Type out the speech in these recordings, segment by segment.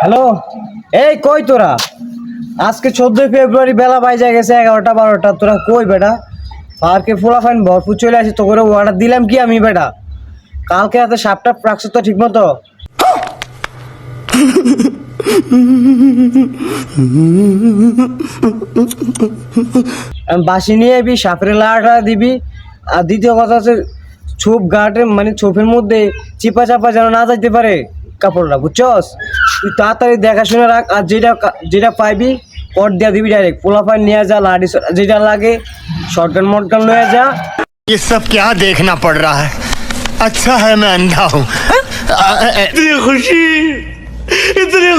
Hello, এই কই তোরা? আজকে 14 ফেব্রুয়ারি, বেলা বাইজা গেছে 11টা 12টা। তোরা কই বেটা? পার্কে ফুলাফাইন ভরপুর চলে আসি, তো করে অর্ডার দিলাম কি আমি বেটা? কালকে রাতে সাপটা রাখছো তো ঠিক মতো? বাসি নিয়ে এবি, সাপের লাড়া দিবি। আর দ্বিতীয় কথা হচ্ছে ছোপ গাটে, মানে ছোপের মধ্যে চিপা চাপা যেন না যাইতে পারে কাপড়টা, বুঝছস? তুই তাড়াতাড়ি দেখাশোনা রাখ। আর যেটা পাইবি কট দিয়া দিবি ডাইরেক্ট। পোলাপাইন নিয়ে যা, লাঠি যেটা লাগে, শটগান মটগান লয়ে যা। ये सब क्या देखना पड़ रहा है? अच्छा है मैं अंधा हूँ। इतनी खुशी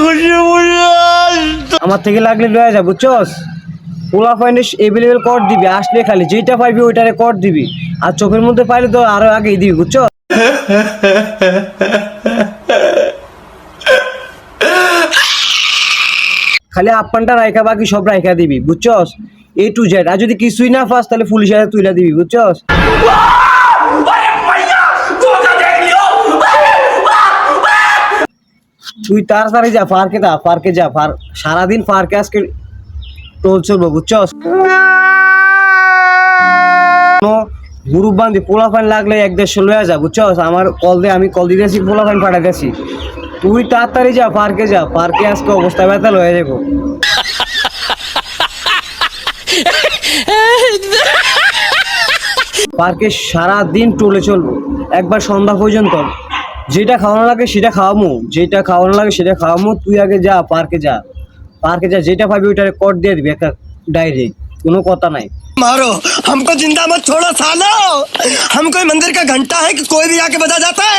मुझे आज। আমার থেকে লাগলে লয়ে যা, বুঝছস? পোলাপাইনে এভেলেবেল কট দিবি, আসলে খালি যেটা পাইবি ওইটারে কট দিবি। আর চোখের মধ্যে পাইলে তো আরো আগেই দিবি, বুঝছস? খালি আপ্পানটা রাইখা, বাকি সব রাইখা দিবি, বুঝছস? A to Z। আর যদি কিছুই না পাস তাহলে পুলিশের হাতে তুইলা দিবি, বুঝছস? তুই তাড়াতাড়ি যা, পার্কে যা। সারাদিন পার্কে আজকে টোল চলবো, বুঝছস? গ্রুপ বান্ধি পোলাপাইন লাগলে 1-150 লয়ে যা, বুঝছস? আমার আমি কল দিতেছি, পোলাপাইন পাঠাইতেছি। তুই তাড়াতাড়ি যা, পার্কে আজকে অবস্থা বেতাল হয়ে যাবো। পার্কে সারাদিন টোলে চলবো, একবার সন্ধ্যা পর্যন্ত। যেটা খাওয়ানো লাগে সেটা খাওয়ামো। তুই আগে যা, পার্কে যা। যেটা পাবি ওইটারে কট দিয়ে দিবি একটা ডাইরেক্ট, কোনো কথা নাই। मारो हमको जिंदा मत छोड़ो सालो। हम कोई मंदिर का घंटा है कि कोई भी आके बजा जाता है।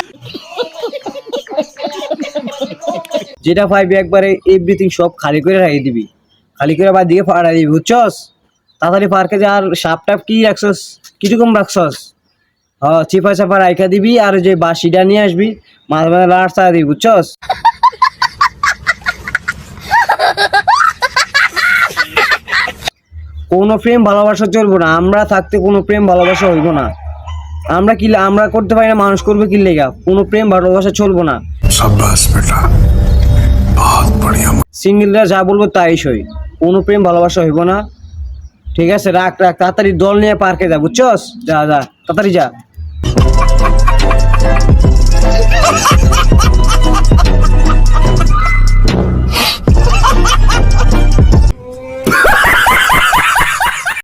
যেটা পাইবি একবারে এভরিথিং সব খালি করে রাখি দিবি, খালি করে বা দিকে ফাড়াই দিবি, বুঝছস? তাড়াতাড়ি পার্কে যা। আর সাপ টাপ কি রাখছস, কিরকম রাখছস? চিপা চাপা রাইখা দিবি। আর যে বাসিটা নিয়ে আসবি, মাঝে মাঝে লাড় চাড়া দিবি, বুঝছস? কোনো প্রেম ভালোবাসা চলবো না, আমরা থাকতে কোনো প্রেম ভালোবাসা হইব না। আমরা করতে পারি না, মানুষ করবে কি লেগা? কোনো প্রেম ভালোবাসা চলবো না। शाबाश बेटा, बहुत बढ़िया। সিঙ্গেলরা যা বলবো তাই সই। কোনো প্রেম ভালোবাসা হইব না, ঠিক আছে? রাখ। তাড়াতাড়ি দল নিয়ে পার্কে যা, বুঝছস? যা তাড়াতাড়ি যা।